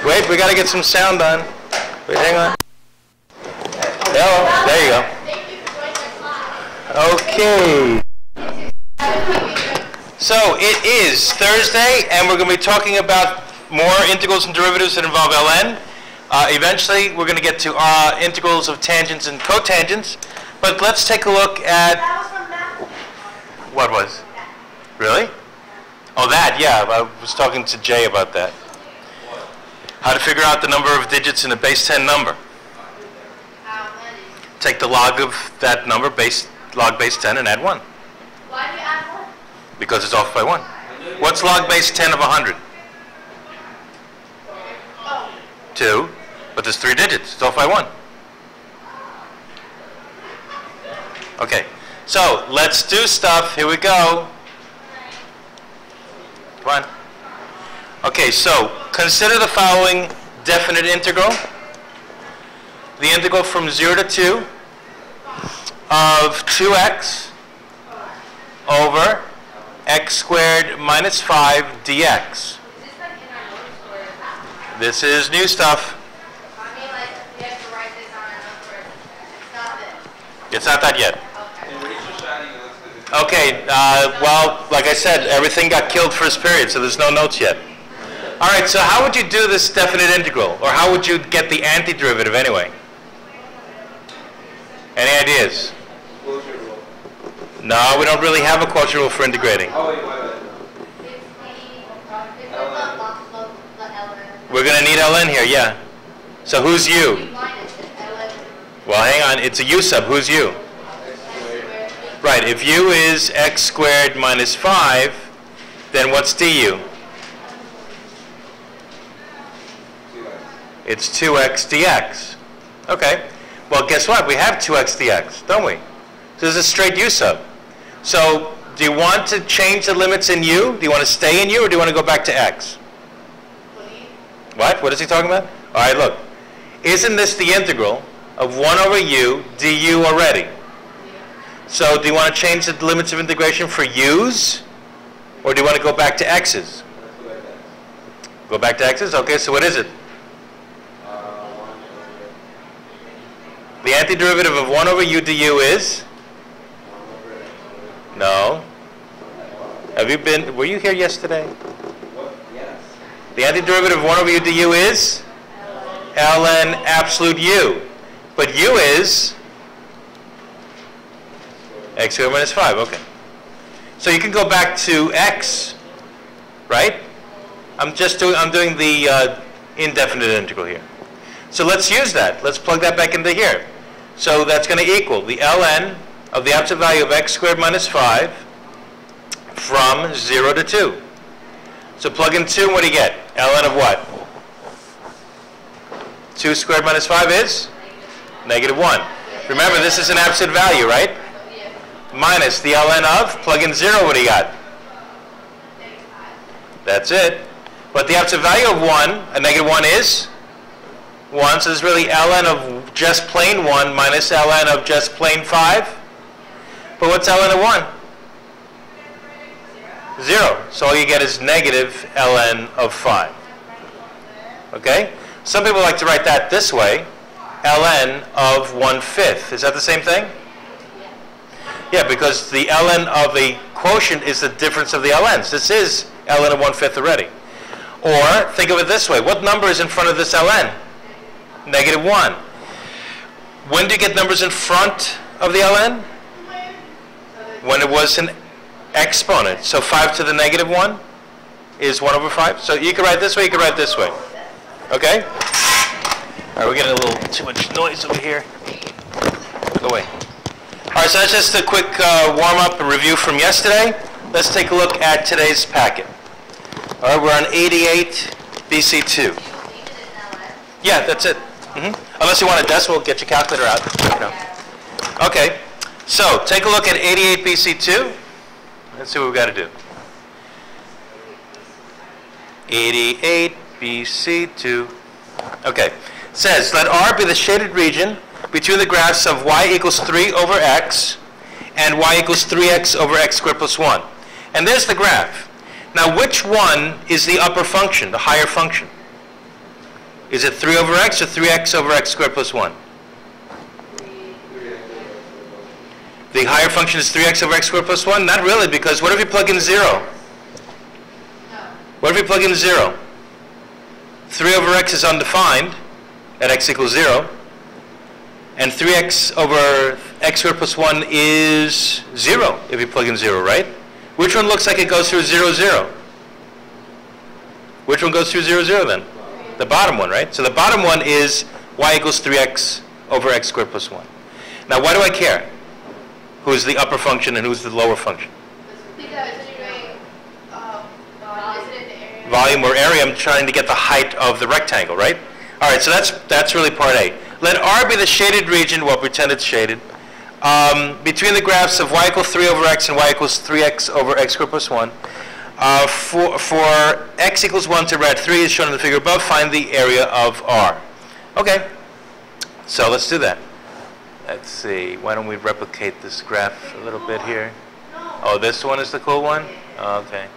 Wait, we got to get some sound on. Wait, hang on. Hello, there you go. Okay. So it is Thursday, and we're going to be talking about more integrals and derivatives that involve ln. Eventually, we're going to get to integrals of tangents and cotangents. But let's take a look at... What was? Really? Oh, that, yeah. I was talking to Jay about that. How to figure out the number of digits in a base 10 number. Take the log of that number, log base 10, and add 1. Why do you add 1? Because it's off by 1. What's log base 10 of 100? 2. But there's 3 digits. It's off by 1. Okay. So, let's do stuff. Here we go. Come on. Okay, so consider the following definite integral. The integral from 0 to 2 of 2x over x squared minus 5 dx. This is new stuff. I mean, like, you have to write this on a number. It's not this. It's not that yet. Okay, well, like I said, everything got killed first period, so there's no notes yet. All right, so how would you do this definite integral? Or how would you get the antiderivative anyway? Any ideas? No, we don't really have a quotient rule for integrating. We're going to need ln here, yeah. So who's u? Well, hang on, it's a u sub. Who's u? Right, if u is x squared minus 5, then what's du? It's 2x dx. Okay. Well, guess what? We have 2x dx, don't we? So this is a straight u sub. So do you want to change the limits in u? Do you want to stay in u, or do you want to go back to x? What? What is he talking about? All right, look. Isn't this the integral of 1 over u du already? So do you want to change the limits of integration for u's, or do you want to go back to x's? Go back to x's? Okay, so what is it? The antiderivative of 1 over u du is? No. Were you here yesterday? Yes. The antiderivative of 1 over u du is? ln absolute u. But u is? X squared minus 5, okay. So you can go back to x, right? I'm doing the indefinite integral here. So let's use that. Let's plug that back into here. So that's going to equal the ln of the absolute value of x squared minus 5 from 0 to 2. So plug in 2, and what do you get? ln of what? 2 squared minus 5 is? Negative 1. Remember, this is an absolute value, right? Minus the ln of, plug in 0, what do you got? That's it. But the absolute value of 1, a negative 1 is? 1, so this is really ln of just plain 1 minus ln of just plain 5. But what's ln of 1? 0. So all you get is negative ln of 5. Okay? Some people like to write that this way, ln of 1/5. Is that the same thing? Yeah, because the ln of a quotient is the difference of the ln's. This is ln of 1/5 already. Or think of it this way. What number is in front of this ln? Negative 1. When do you get numbers in front of the ln? When it was an exponent. So 5 to the negative 1 is 1 over 5. So you can write this way, you can write this way. Okay? All right, we're getting a little too much noise over here. Go away. All right, so that's just a quick warm-up and review from yesterday. Let's take a look at today's packet. All right, we're on 88 BC2. Yeah, that's it. Unless you want a decimal, get your calculator out. You know. Okay, so take a look at 88 BC2. Let's see what we've got to do. 88 BC2. Okay, it says, let R be the shaded region between the graphs of y equals 3 over x and y equals 3x over x squared plus 1. And there's the graph. Now, which one is the upper function, the higher function? Is it 3 over x or 3x over x squared plus 1? The higher function is 3x over x squared plus 1? Not really, because what if you plug in 0? No. What if you plug in 0? 3 over x is undefined at x equals 0. And 3x over x squared plus 1 is 0 if you plug in 0, right? Which one looks like it goes through 0, 0? Which one goes through 0, 0 then? The bottom one, right? So the bottom one is y equals 3x over x squared plus 1. Now why do I care? Who's the upper function and who's the lower function? Because you're doing area. Volume or area, I'm trying to get the height of the rectangle, right? All right, so that's really part A. Let R be the shaded region, well, pretend it's shaded, between the graphs of y equals 3 over x and y equals 3x over x squared plus 1. For x equals 1 to rad 3 is shown in the figure above, find the area of R. Okay, so let's do that. Let's see, why don't we replicate this graph a little bit here? Oh, this one is the cool one? Oh, okay.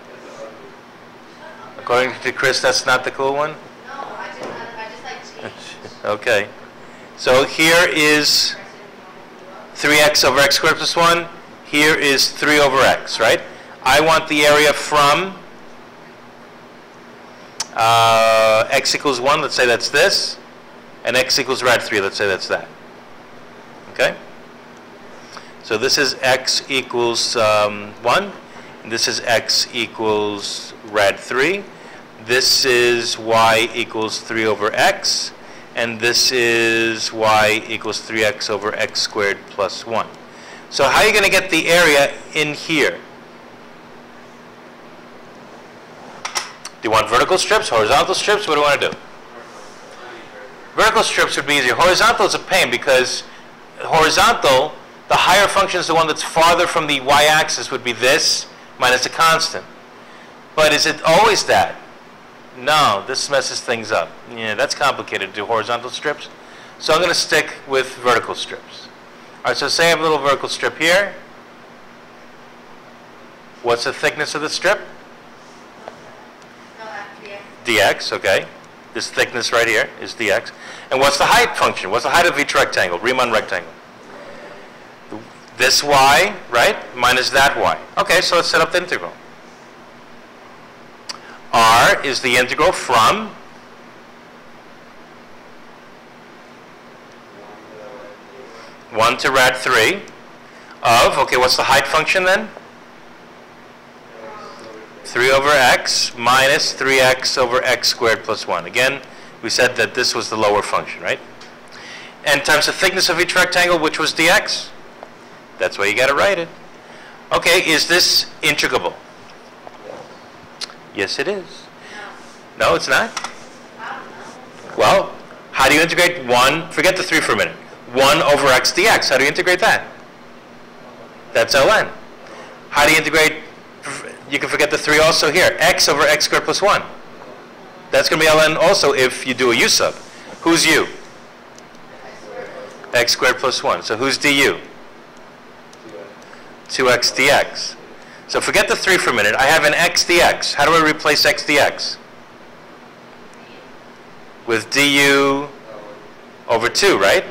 According to Chris, that's not the cool one? No, I just like change. Okay. So here is 3x over x squared plus 1. Here is 3 over x, right? I want the area from x equals 1, let's say that's this, and x equals rad 3, let's say that's that. Okay? So this is x equals 1, and this is x equals rad 3. This is y equals 3 over x, and this is y equals 3x over x squared plus 1. So how are you going to get the area in here? Do you want vertical strips, horizontal strips? What do you want to do? Vertical strips would be easier. Horizontal is a pain because horizontal, the higher function is the one that's farther from the y-axis, would be this minus a constant. But is it always that? No, this messes things up. Yeah, that's complicated to do horizontal strips. So I'm going to stick with vertical strips. All right, so say I have a little vertical strip here. What's the thickness of the strip? Dx, okay. This thickness right here is dx. And what's the height function? What's the height of each rectangle, Riemann rectangle? This y, right, minus that y. Okay, so let's set up the integral. R is the integral from (1 to rad 3) of, okay, what's the height function then? 3 over x minus 3x over x squared plus 1. Again, we said that this was the lower function, right? And times the thickness of each rectangle, which was dx. That's why you got to write it. Okay, is this integrable? Yes, it is. No, it's not? Well, how do you integrate 1? Forget the 3 for a minute. 1 over x dx. How do you integrate that? That's ln. How do you integrate? You can forget the 3 also here. X over x squared plus 1. That's going to be ln also if you do a u sub. Who's u? X squared plus 1. So who's du? 2x dx. So forget the 3 for a minute. I have an x dx. How do I replace x dx? With du over 2, right?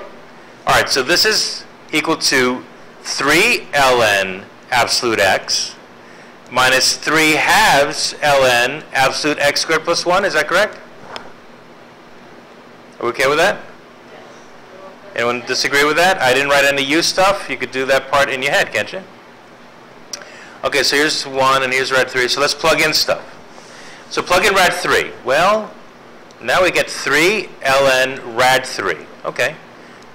All right, so this is equal to 3 ln absolute x minus 3 halves ln absolute x squared plus 1. Is that correct? Are we okay with that? Anyone disagree with that? I didn't write any u stuff. You could do that part in your head, can't you? Okay, so here's 1 and here's rad 3. So let's plug in stuff. So plug in rad 3. Well, now we get 3 ln rad 3. Okay.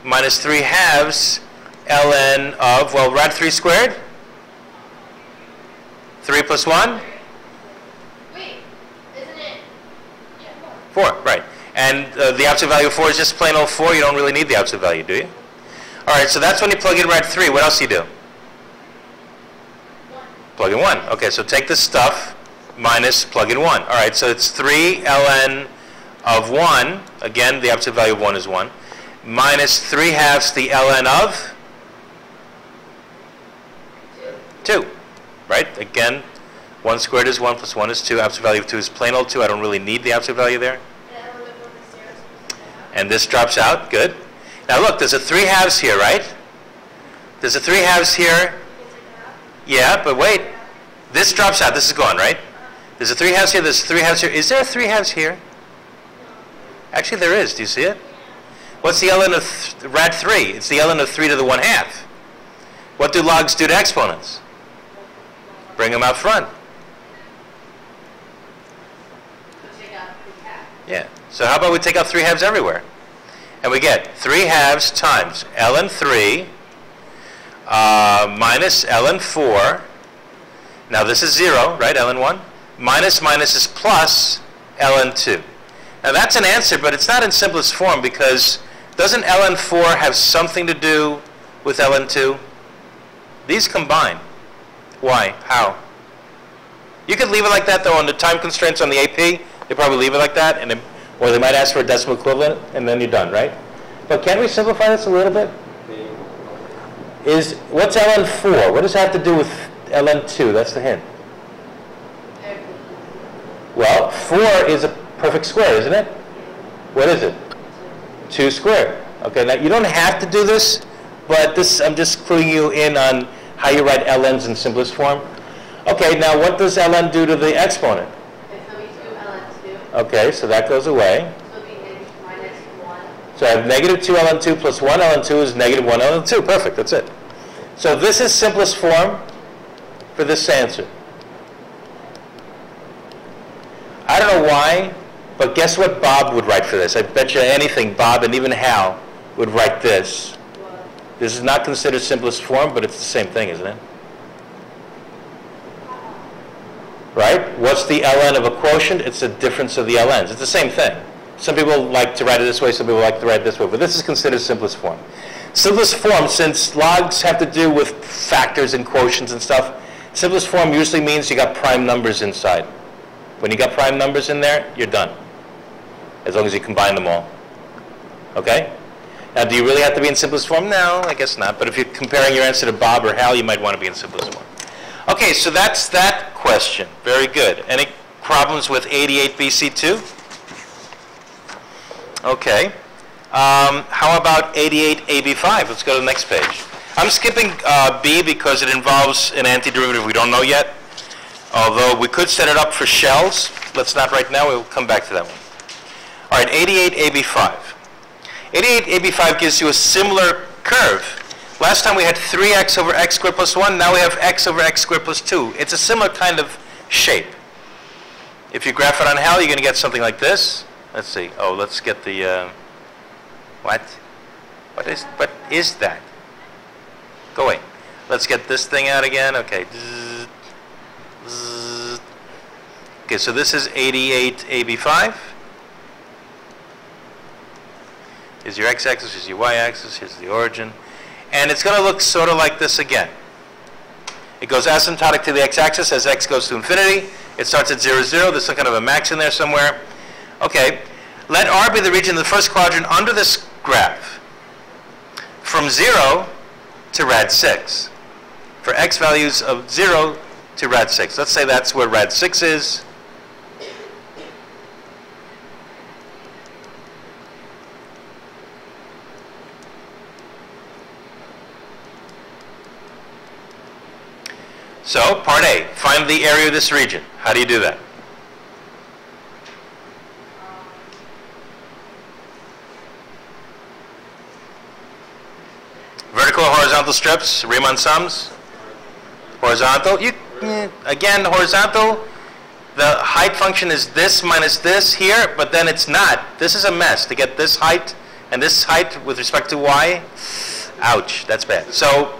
Minus 3 halves ln of, well, rad 3 squared? 3 plus 1? Wait, isn't it? Yeah, 4, right. And the absolute value of 4 is just plain old 4. You don't really need the absolute value, do you? All right, so that's when you plug in rad 3. What else do you do? 1. Plug in 1. Okay, so take this stuff minus plug in 1. All right, so it's 3 ln of 1. Again, the absolute value of 1 is 1. Minus 3 halves the ln of 2. Right? Again, 1 squared is 1 plus 1 is 2. Absolute value of 2 is plain old 2. I don't really need the absolute value there. And this drops out. Good. Now look, there's a 3/2 here, right? There's a 3/2 here. Yeah, but wait. This drops out. This is gone, right? There's a 3/2 here. There's a 3/2 here. Is there a 3/2 here? Actually, there is. Do you see it? What's the ln of rad 3? It's the ln of 3 to the 1/2. What do logs do to exponents? Bring them out front. Yeah. So how about we take out 3/2 everywhere? And we get 3/2 times ln 3 minus ln 4. Now this is 0, right? ln 1. Minus is plus ln 2. Now that's an answer, but it's not in simplest form because doesn't ln 4 have something to do with ln 2? These combine. Why? How? You could leave it like that though on the time constraints on the AP. They probably leave it like that, and or they might ask for a decimal equivalent, and then you're done, right? But can we simplify this a little bit? What's ln 4? What does that have to do with ln 2? That's the hint. Well, 4 is a perfect square, isn't it? What is it? 2 squared. Okay, now you don't have to do this, but this I'm just cluing you in on how you write ln's in simplest form. Okay, now what does ln do to the exponent? It's going to be 2 ln 2. Okay, so that goes away. So it'll be minus 1. So I have negative 2 ln 2 plus 1 ln 2 is negative 1 ln 2. Perfect, that's it. So this is simplest form for this answer. I don't know why, but guess what Bob would write for this? I bet you anything Bob and even Hal would write this. This is not considered simplest form, but it's the same thing, isn't it? Right? What's the ln of a quotient? It's the difference of the ln's. It's the same thing. Some people like to write it this way, some people like to write it this way, but this is considered simplest form. Simplest form, since logs have to do with factors and quotients and stuff, simplest form usually means you got prime numbers inside. When you got prime numbers in there, you're done. As long as you combine them all. Okay? Now, do you really have to be in simplest form? No, I guess not. But if you're comparing your answer to Bob or Hal, you might want to be in simplest form. Okay, so that's that question. Very good. Any problems with 88 BC2? Okay. How about 88 AB5? Let's go to the next page. I'm skipping B because it involves an antiderivative we don't know yet. Although we could set it up for shells. Let's not right now. We'll come back to that one. All right, 88 AB5. 88 AB5 gives you a similar curve. Last time we had 3x over x squared plus 1. Now we have x over x squared plus 2. It's a similar kind of shape. If you graph it on Hal, you're going to get something like this. Let's see. Oh, let's get the... what? What is that? Go away. Let's get this thing out again. Okay. Okay, so this is 88 AB5. Here's your x-axis, here's your y-axis, here's the origin. And it's going to look sort of like this again. It goes asymptotic to the x-axis as x goes to infinity. It starts at 0, 0. There's some kind of a max in there somewhere. Okay, let R be the region in the first quadrant under this graph. From 0 to rad 6. For x values of 0 to rad 6. Let's say that's where rad 6 is. So, part A, find the area of this region. How do you do that? Vertical or horizontal strips, Riemann sums. Horizontal, again, horizontal, the height function is this minus this here, but then it's not. This is a mess to get this height and this height with respect to y. Ouch, that's bad. So,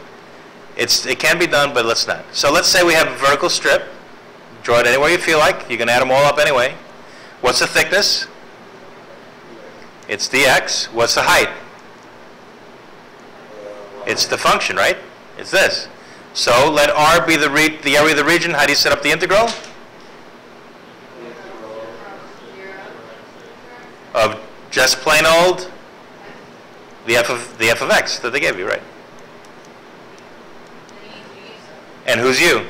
it can be done, but let's not. So let's say we have a vertical strip. Draw it anywhere you feel like. You can add them all up anyway. What's the thickness? It's dx. What's the height? It's the function, right? It's this. So let R be the area of the region. How do you set up the integral? Of just plain old the f of x that they gave you, right? And who's u?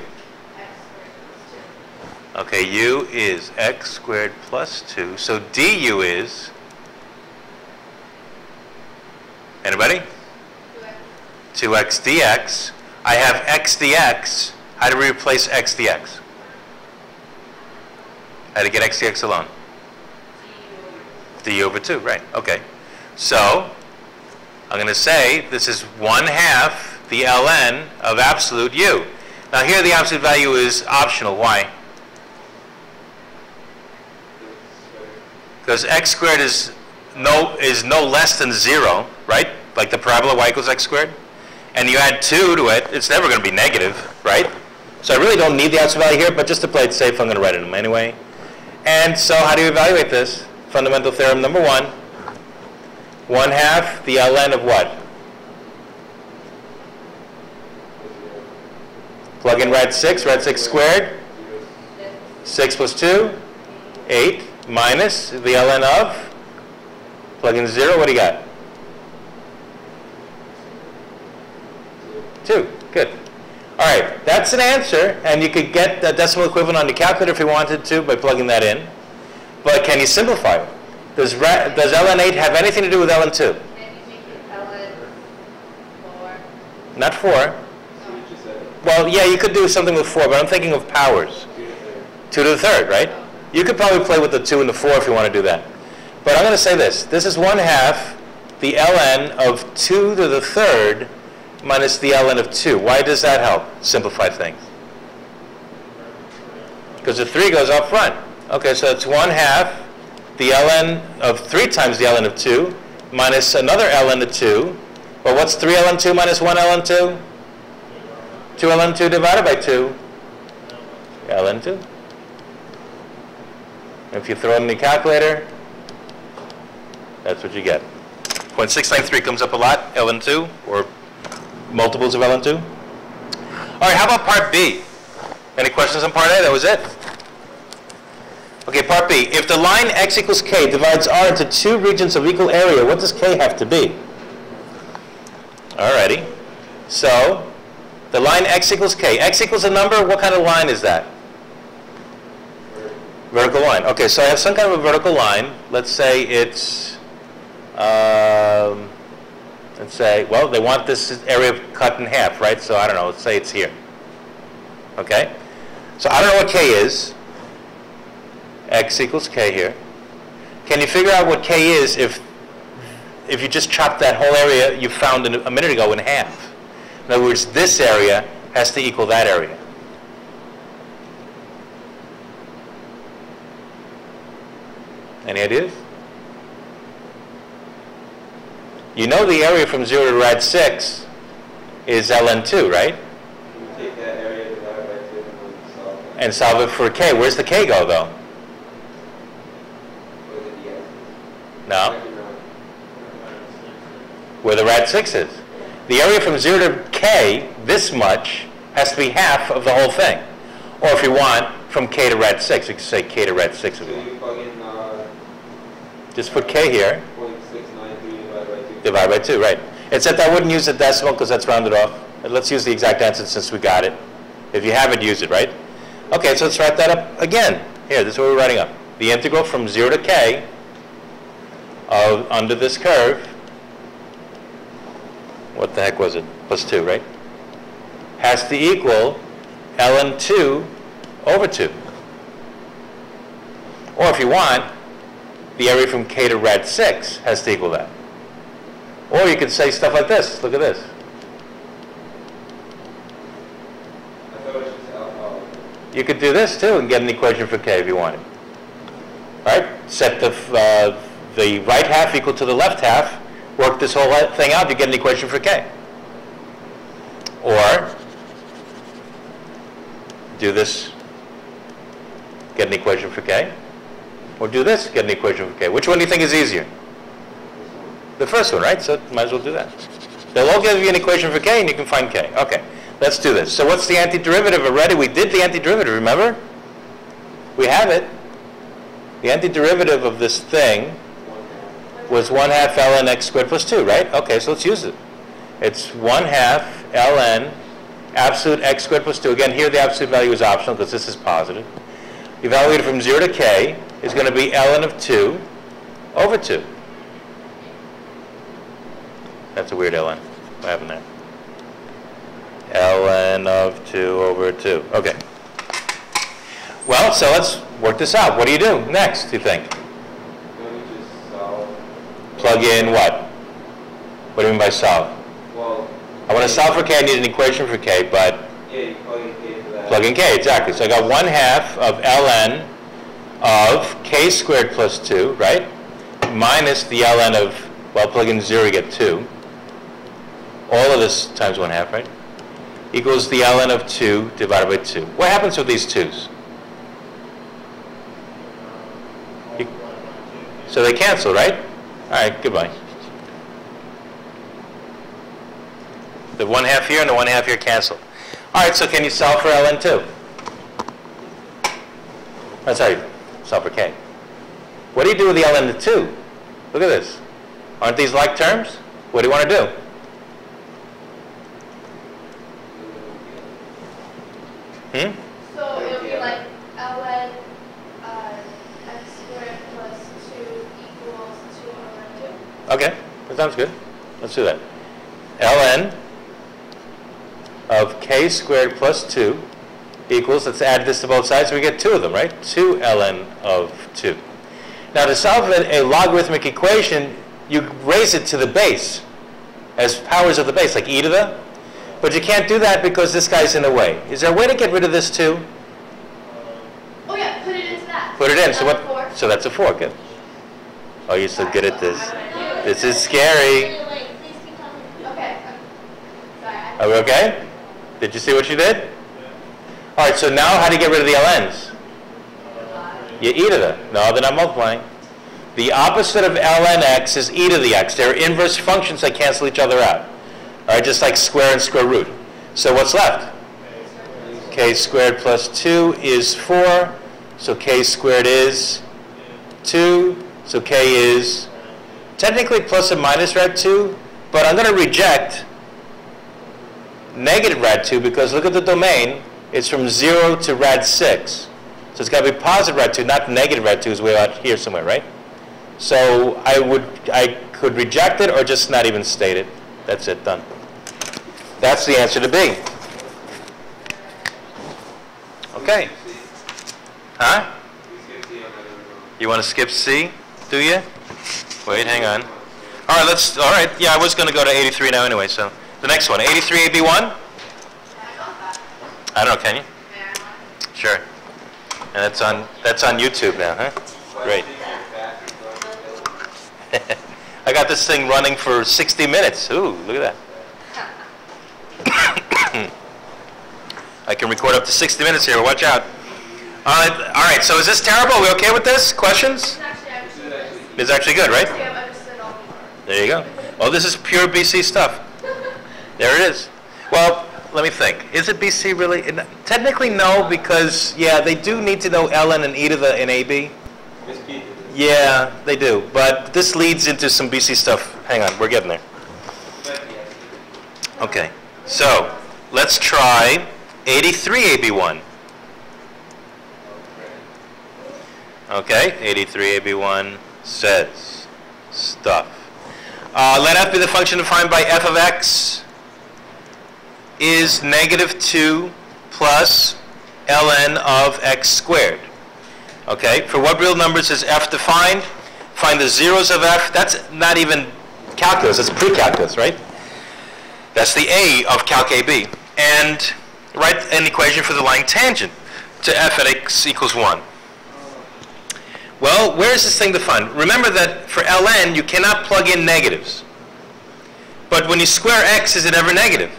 Okay, u is x squared plus 2. So du is Anybody? 2x dx. I have x dx. How do we replace x dx? How to get x dx alone? D over 2, right. Okay. So, I'm going to say this is 1/2 the ln of absolute u. Now here the absolute value is optional. Why? Because x squared is no less than 0, right? Like the parabola y equals x squared. And you add 2 to it, it's never going to be negative, right? So I really don't need the absolute value here, but just to play it safe, I'm going to write it in anyway. And so how do you evaluate this? Fundamental theorem number 1. 1/2 the ln of what? Plug in rad 6 squared. 6 plus 2, 8, minus the ln of, plug in 0, what do you got? 2, good. All right, that's an answer, and you could get the decimal equivalent on the calculator if you wanted to by plugging that in. But can you simplify it? Does ln 8 have anything to do with ln 2? Can you make it ln 4? Not 4. Well, yeah, you could do something with 4, but I'm thinking of powers. 2 to the third, right? You could probably play with the 2 and the 4 if you want to do that. But I'm going to say this. This is 1/2 the ln of 2 to the third minus the ln of 2. Why does that help simplify things? Because the 3 goes up front. Okay, so it's 1/2 the ln of 3 times the ln of 2 minus another ln of 2. Well, what's 3 ln 2 minus 1 ln 2? 2 ln 2 divided by 2. ln 2. If you throw it in the calculator, that's what you get. 0.693 comes up a lot, ln 2, or multiples of ln 2. All right, how about part B? Any questions on part A? That was it. Okay, part B. If the line x equals k divides R into 2 regions of equal area, what does k have to be? Alrighty. So, the line x equals k. X equals a number, what kind of line is that? Vertical line. Okay, so I have some kind of a vertical line. Let's say it's, let's say, well, they want this area cut in half, right? So I don't know, let's say it's here. Okay? So I don't know what k is. X equals k here. Can you figure out what k is if you just chop that whole area you found a minute ago in half? In other words, this area has to equal that area. Any ideas? You know the area from 0 to rad 6 is ln 2, right? You take that area divided by 2 and solve it for k. Where's the k go, though? Where the dx is. No? Where the rad 6 is. The area from 0 to k, this much, has to be half of the whole thing. Or if you want, from k to rad 6, you can say k to rad 6 if you So want. you plug in Just put k here. 0.693 divided by 2. Divided by 2, right. Except I wouldn't use the decimal because that's rounded off. Let's use the exact answer since we got it. If you have it, use it, right? Okay, so let's write that up again. Here, this is what we're writing up. The integral from 0 to k of under this curve, what the heck was it? Plus 2, right? Has to equal ln 2 over 2. Or if you want, the area from k to rad 6 has to equal that. Or you could say stuff like this. Look at this. I thought it was just alpha. You could do this too and get an equation for k if you wanted. All right? Set the right half equal to the left half. Work this whole thing out. You get an equation for k. Or do this. Get an equation for k. Or do this. Get an equation for k. Which one do you think is easier? The first one, right? So might as well do that. They'll all give you an equation for k and you can find k. Okay, let's do this. So what's the antiderivative already? We did the antiderivative, remember? We have it. The antiderivative of this thing was 1/2 ln x squared plus 2, right? Okay, so let's use it. It's 1/2 ln absolute x squared plus 2. Again, here the absolute value is optional because this is positive. Evaluated from 0 to k is going to be ln of 2 over 2. That's a weird ln. What happened there? ln of 2 over 2. Okay. Well, so let's work this out. What do you do next, do you think? Don't we just solve? Plug in what? What do you mean by solve? Well, I want to solve for k, I need an equation for k, but yeah, you plug in k for that. plug in k, exactly. So I got 1/2 of ln of k squared plus 2, right? Minus the ln of, well, plug in 0, you get 2. All of this times 1/2, right? Equals the ln of 2 divided by 2. What happens with these 2's? So they cancel, right? All right, goodbye. The 1/2 here and the 1/2 here cancel. All right, so can you solve for ln 2? Oh, sorry, solve for k. What do you do with the ln of 2? Look at this. Aren't these like terms? What do you want to do? So it'll be like ln x squared plus 2 equals 2 over 2. Okay, that sounds good. Let's do that. ln of k squared plus 2 equals, let's add this to both sides, so we get 2 of them, right? 2 ln of 2. Now to solve a logarithmic equation, you raise it to the base as powers of the base, like e to the. But you can't do that because this guy's in the way. Is there a way to get rid of this 2? Oh yeah, put it into that. Put it in. So That's what? a 4. So that's a 4. Good. Oh, you're so good at this. This is scary. Okay. Sorry. Are we okay? Did you see what you did? All right, so now how do you get rid of the ln's? You e to the. No, they're not multiplying. The opposite of ln x is e to the x. They're inverse functions that cancel each other out. All right, just like square and square root. So what's left? K squared plus 2 is 4. So k squared is 2. So k is technically plus or minus rad 2. But I'm going to reject negative rad 2 because look at the domain. It's from 0 to rad 6. So it's got to be positive rad 2, not negative rad 2 is way out here somewhere, right? So I could reject it or just not even state it. That's it, done. That's the answer to B. Okay. Huh? You want to skip C? Do you? Wait, hang on. All right, yeah, I was going to go to 83 now anyway, so the next one, 83 AB1? I don't know, can you? Sure. And that's on YouTube now, huh? Great. I got this thing running for 60 minutes. Ooh, look at that. I can record up to 60 minutes here. Watch out. All right. So is this terrible? Are we okay with this? Questions? It's actually good, right? There you go. Well, this is pure BC stuff. There it is. Well, let me think. Is it BC really? Technically, no, because, yeah, they do need to know ln and e to the in AB. Yeah, they do. But this leads into some BC stuff. Hang on, we're getting there. Okay. So, let's try 83 AB1. Okay, 83 AB1 says stuff. Let f be the function defined by f of x is negative 2 plus ln of x squared. Okay, for what real numbers is f defined? Find the zeros of f. That's not even calculus, that's pre-calculus, right? That's the a of calc AB. And write an equation for the line tangent to f at x equals 1. Well, where is this thing defined? Remember that for ln, you cannot plug in negatives. But when you square x, is it ever negative?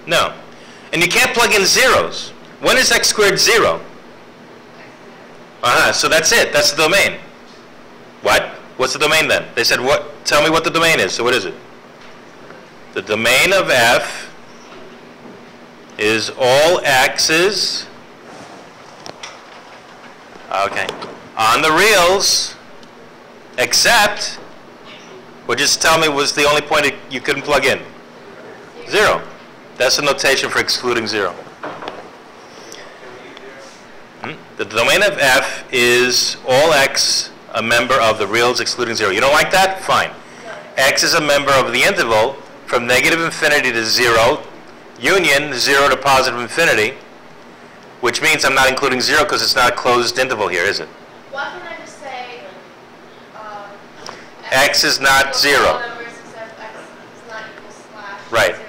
No. And you can't plug in zeros. When is x squared 0? So that's it. That's the domain. What? What's the domain then? They said, what? Tell me what the domain is. So what is it? The domain of f is all x's, okay, on the reals, except, well, just tell me was the only point you couldn't plug in? 0. That's the notation for excluding 0. The domain of f is all x, a member of the reals excluding 0. You don't like that? Fine. X is a member of the interval from negative infinity to 0, union 0 to positive infinity, which means I'm not including 0 because it's not a closed interval here, is it? Why can't I just say X is not 0. numbers except X is not equal slash Right. 0?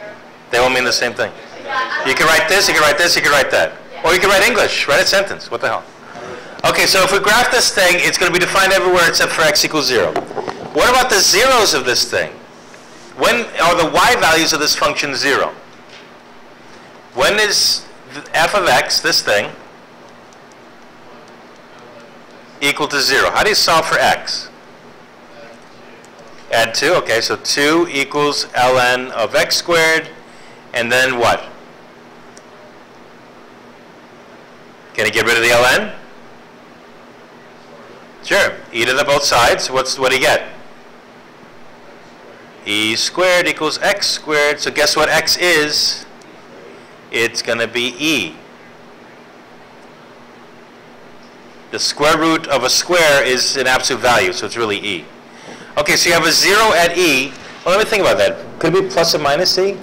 They all mean the same thing. Yeah, You can write this, you can write this, you can write that. Or you can write English, write a sentence. What the hell? Okay, so if we graph this thing, it's going to be defined everywhere except for x equals 0. What about the zeros of this thing? When are the y values of this function 0? When is f of x, this thing, equal to 0? How do you solve for x? Add 2, okay, so 2 equals ln of x squared, and then what? Can you get rid of the ln? Sure, e to the both sides, what do you get? E squared equals x squared, so guess what x is? It's going to be e. The square root of a square is an absolute value, so it's really e. Okay, so you have a 0 at e. Well, let me think about that. Could it be plus or minus e?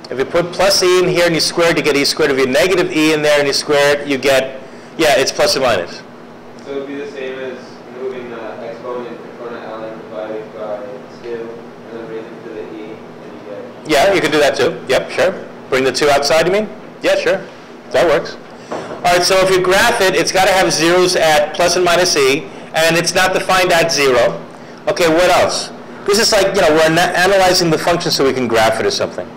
If you put plus e in here and you square it, you get e squared. If you negative e in there and you square it, you get, yeah, it's plus or minus. So it would be the same as moving the exponent in front of ln divided by 2, and then raise it to the e, and you get... Yeah, you can do that too. Yep, sure. Bring the 2 outside, you mean? Yeah, sure. That works. All right, so if you graph it, it's got to have zeros at plus and minus e, and it's not defined at 0. Okay, what else? This is like, we're analyzing the function so we can graph it or something.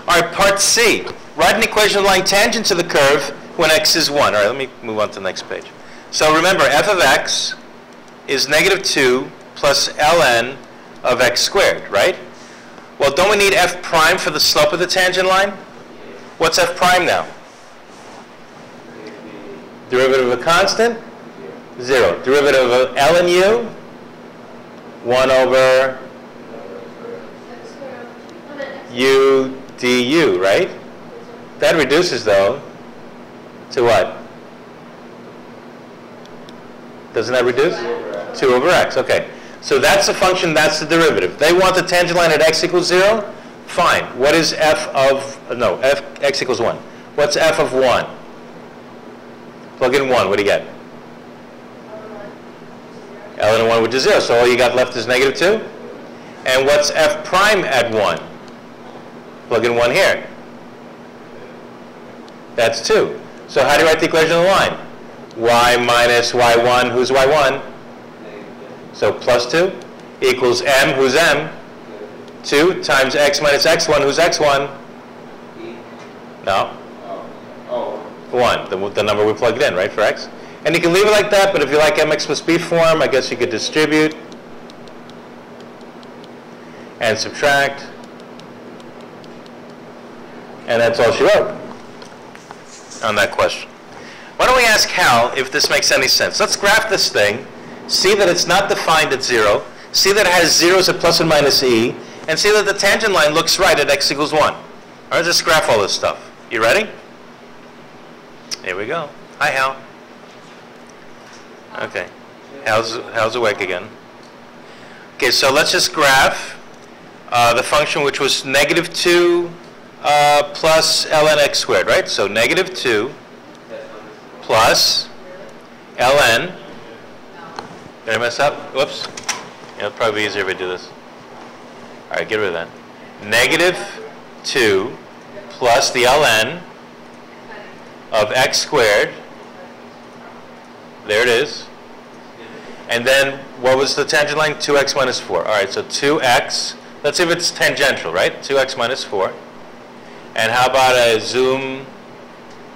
All right, part C. Write an equation lying tangent to the curve when x is 1. All right, let me move on to the next page. So remember, f of x is negative 2 plus ln of x squared, right? Well, don't we need f prime for the slope of the tangent line? What's f prime now? Derivative of a constant? 0. Derivative of ln u? 1 over u du, right? That reduces, though, to what? Doesn't that reduce? 2 over x, okay. So that's the function, that's the derivative. They want the tangent line at x equals 0? Fine. What is f of, no, x equals 1. What's f of 1? Plug in 1, what do you get? ln of 1, which is 0. So all you got left is negative 2. And what's f prime at 1? Plug in 1 here. That's 2. So how do you write the equation of the line? Y minus y1, who's y1? So plus 2 equals m, who's m? 2 times x minus x1, who's x1? No. 1, the number we plugged in, right, for x? And you can leave it like that, but if you like mx plus b form, I guess you could distribute and subtract. And that's all she wrote on that question. Why don't we ask Hal if this makes any sense? Let's graph this thing, see that it's not defined at 0, see that it has zeros at plus and minus e, and see that the tangent line looks right at x equals 1. All right, let's graph all this stuff. You ready? Here we go. Hi, Hal. Okay. Hal's awake again. Okay, so let's just graph the function which was negative 2 plus ln x squared, right? So negative 2 plus ln. Did I mess up? Whoops. It'll probably be easier if I do this. All right, get rid of that. Negative 2 plus the ln of x squared. There it is. And then what was the tangent line? 2x minus 4. All right, so 2x. Let's see if it's tangential, right? 2x minus 4. And how about a zoom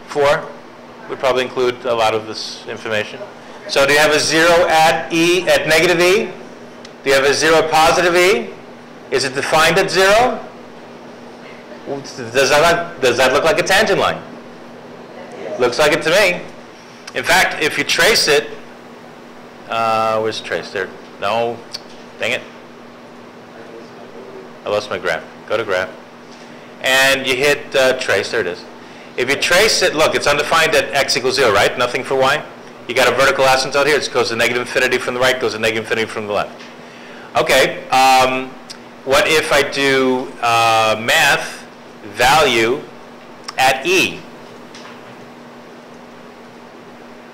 4? Would probably include a lot of this information. So do you have a 0 at e, at negative e? Do you have a 0 at positive e? Is it defined at 0? Does that look like a tangent line? Looks like it to me. In fact, if you trace it, where's trace there? No, dang it. I lost my graph. Go to graph. And you hit trace, there it is. If you trace it, look, it's undefined at x equals 0, right? Nothing for y. You got a vertical asymptote here. It goes to negative infinity from the right, goes to negative infinity from the left. Okay, what if I do math value at E?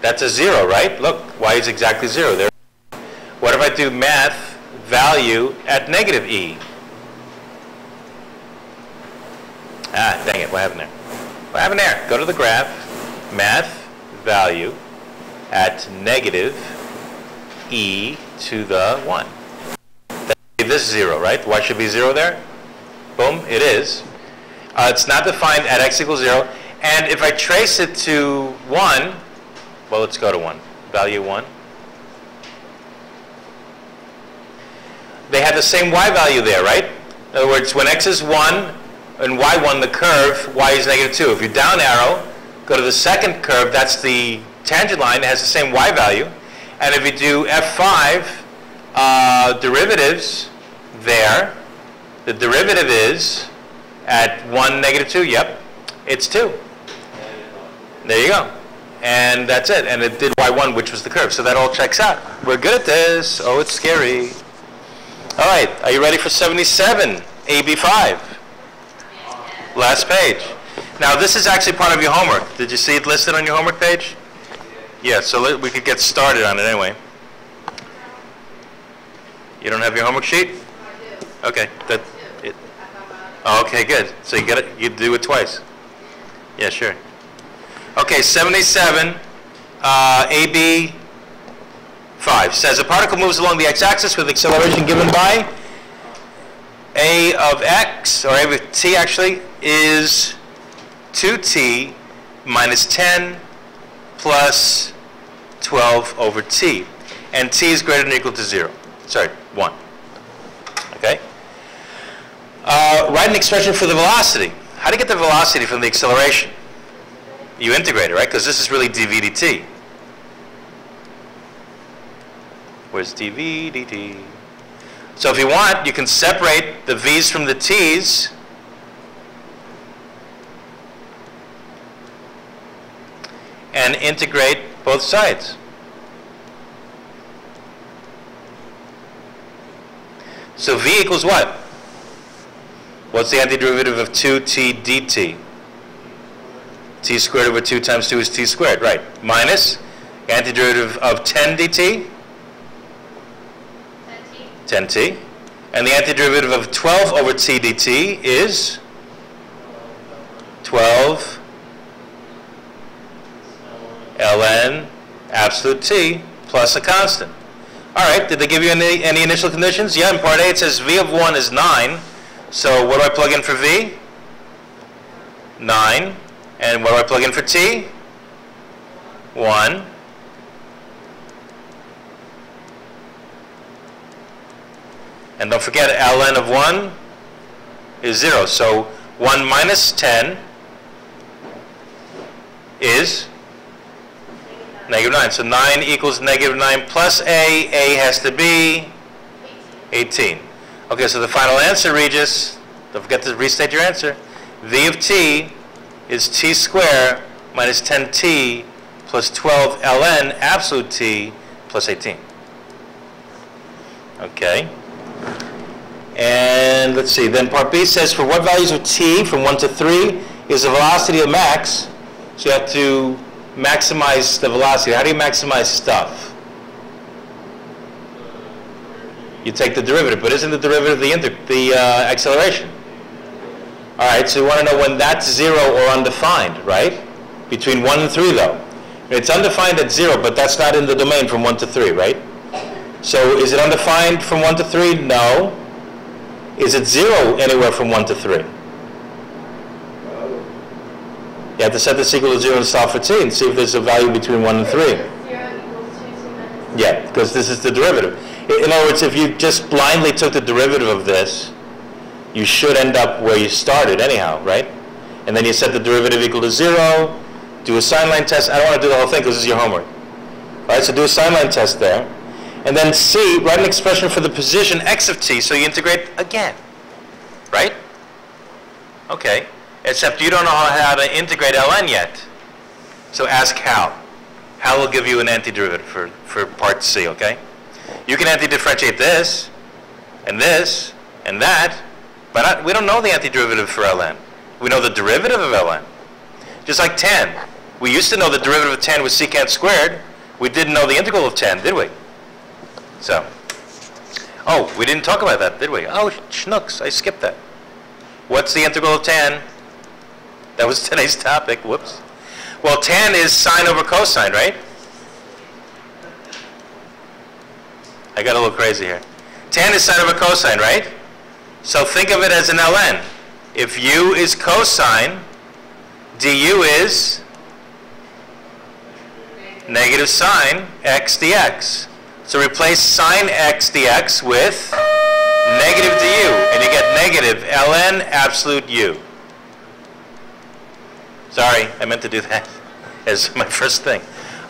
That's a 0, right? Look, y is exactly 0 there. What if I do math value at negative E? Ah, dang it, what happened there? What happened there? Go to the graph, math value at negative E to the 1. This is 0, right? Y should be 0 there. Boom, it is. It's not defined at x equals 0. And if I trace it to 1, well, let's go to 1. Value 1. They have the same y value there, right? In other words, when x is 1 and y1, the curve, y is negative 2. If you down arrow, go to the second curve, that's the tangent line, it has the same y value. And if you do f5, derivatives there, the derivative is at 1, negative 2, yep, it's 2. There you go. And that's it. And it did y1, which was the curve. So that all checks out. We're good at this. Oh, it's scary. All right, are you ready for 77, AB5? Last page. Now, this is actually part of your homework. Did you see it listed on your homework page? Yeah, so we could get started on it anyway. You don't have your homework sheet? Okay. Oh, okay, good. So you do it twice. Yeah, sure. Okay, 77, AB 5 says a particle moves along the x-axis with acceleration given by a of x, or a of t actually, is 2t minus 10 plus 12 over t. And t is greater than or equal to 0. Sorry, 1. Okay? Write an expression for the velocity. How do you get the velocity from the acceleration? You integrate it, right? Because this is really dv dt. Where's dv dt? So if you want, you can separate the v's from the t's. And integrate both sides. So v equals what? What's the antiderivative of 2t dt? T squared over 2 times 2 is t squared, right? Minus antiderivative of 10 dt? 10t. And the antiderivative of 12 over t dt is 12 ln absolute t plus a constant. All right, did they give you any initial conditions? Yeah, in part A it says v of 1 is 9. So what do I plug in for v? 9. And what do I plug in for t? 1. And don't forget, ln of 1 is 0. So 1 minus 10 is negative 9. So 9 equals negative 9 plus a. A has to be 18. Okay, so the final answer, Regis, don't forget to restate your answer. V of t is t squared minus 10t plus 12 ln absolute t plus 18. Okay. And let's see, then part B says for what values of t from 1 to 3 is the velocity of max? So you have to maximize the velocity. How do you maximize stuff? You take the derivative, but isn't the derivative the acceleration? All right, so you want to know when that's 0 or undefined, right? Between 1 and 3, though. It's undefined at 0, but that's not in the domain from 1 to 3, right? So is it undefined from 1 to 3? No. Is it 0 anywhere from 1 to 3? You have to set this equal to 0 and solve for t and see if there's a value between 1 and 3. 0 equals 2t minus. Yeah, because this is the derivative. In other words, if you just blindly took the derivative of this, you should end up where you started anyhow, right? And then you set the derivative equal to 0, do a sign line test. I don't want to do the whole thing because this is your homework. All right, so do a sign line test there. And then C, write an expression for the position x of t, so you integrate again, right? Okay, except you don't know how to integrate ln yet. So ask Hal. Hal will give you an antiderivative for part C, okay? You can antidifferentiate this. and this, and that, but we don't know the antiderivative for ln. We know the derivative of ln. Just like tan. We used to know the derivative of tan was secant squared. We didn't know the integral of tan, did we? So, oh, we didn't talk about that, did we? Oh, schnooks, I skipped that. What's the integral of tan? That was today's topic, whoops. Well, tan is sine over cosine, right? I got a little crazy here. Tan is sine over cosine, right? So think of it as an ln. If u is cosine, du is negative sine x dx. So replace sine x dx with negative du, and you get negative ln absolute u. Sorry, I meant to do that as my first thing.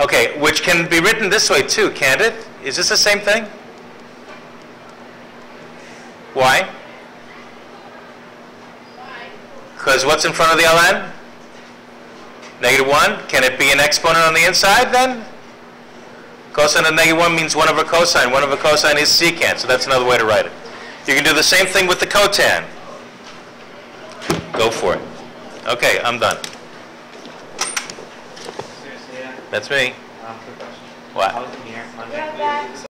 Okay, which can be written this way too, can't it? Is this the same thing? Why? Because what's in front of the ln? Negative 1. Can it be an exponent on the inside then? Cosine of negative 1 means 1 over cosine. 1 over cosine is secant, so that's another way to write it. You can do the same thing with the cotan. Go for it. Okay, I'm done. Seriously, yeah? That's me. Quick question. What? I was in here Monday.